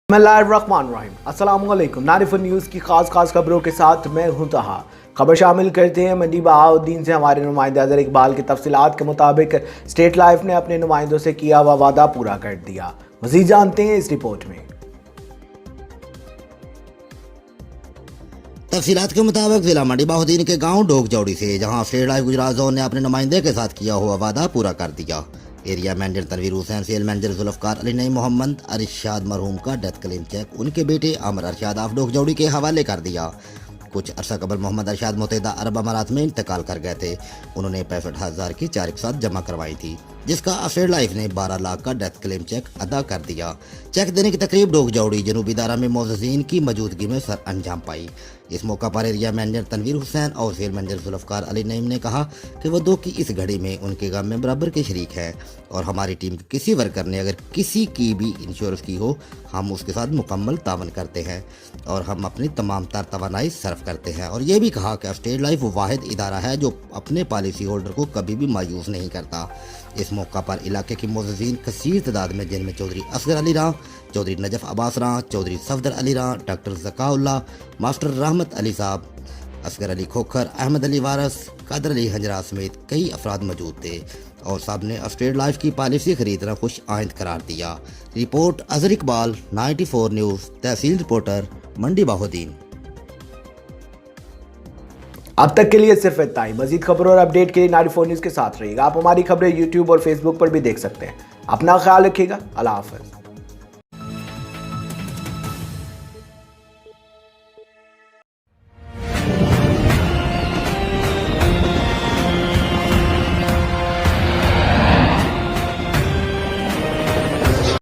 बिस्मिल्लाहिर्रहमानिर्रहीम। अस्सलामुअलैकुम। नारिफुल न्यूज़ की खास खबरों के साथ मैं हूं तहा। खबर शामिल करते हैं मंडी बहाउद्दीन से। हमारे नुमाइंदे अजहर इकबाल की तफसीलात के मुताबिक स्टेट लाइफ ने अपने नुमाइंदों से किया हुआ वादा पूरा कर दिया। मज़ीद जानते हैं इस रिपोर्ट में। तफसीलात के मुताबिक जिला मंडी बहाउद्दीन के गांव डोगजौड़ी से जहां स्टेट लाइफ गुजरात जोन ने अपने नुमाइंदे के साथ किया हुआ वादा पूरा कर दिया। Area manager Tanveer Hussain, sale manager Zulfiqar Ali Naeem Mohammad Arshad मरहूम का डेथ क्लेम चेक उनके बेटे अमर अरशाद ऑफ डोगजौड़ी के हवाले कर दिया। कुछ अरसा कबल मोहम्मद अरशाद मुत्तहिदा अरब अमारात में इंतकाल कर गए थे। उन्होंने 65,000 की 4 जमा करवाई थी, जिसका स्टेट लाइफ ने 12 लाख का डेथ क्लेम चेक अदा कर दिया। चेक देने की तकरीब डोगजौड़ी जनूबी दारा में मोअज़्ज़िज़ीन की मौजूदगी में सर अंजाम पाई। इस मौका पर एरिया मैनेजर तनवीर हुसैन और सेल मैनेजर जुल्फकार अली नईम ने कहा कि वो दो की इस घड़ी में उनके गम में बराबर के शरीक हैं और हमारी टीम के किसी वर्कर ने अगर किसी की भी इंश्योरेंस की हो, हम उसके साथ मुकम्मल तावन करते हैं और हम अपनी तमाम तर तवानाई सर्व करते हैं। और ये भी कहा कि स्टेट लाइफ वो वाहिद इदारा है जो अपने पॉलिसी होल्डर को कभी भी मायूस नहीं करता। इस मौका पर इलाके की मोअज़्ज़िज़ीन कसीर तादाद में, जिनमें चौधरी असगर अली रां, चौधरी नजफ अब्बास रां, चौधरी सफदर अली रां, डॉक्टर ज़काउल्लाह, मास्टर रहमत अली साहब, असगर अली खोखर, अहमद अली वारस, कादर अली हंजरा समेत कई अफराद मौजूद थे और सब ने स्टेट लाइफ की पॉलिसी खरीदना खुश आइंद करार दिया। रिपोर्ट अजहर इकबाल, 94 न्यूज़, तहसील रिपोर्टर, मंडी बहाउद्दीन। अब तक के लिए सिर्फ इतना ही। मजीद खबरों और अपडेट के लिए 94 न्यूज़ के साथ रहिएगा। आप हमारी खबरें यूट्यूब और फेसबुक पर भी देख सकते हैं। अपना ख्याल रखिएगा। अल्लाह हाफ़िज़।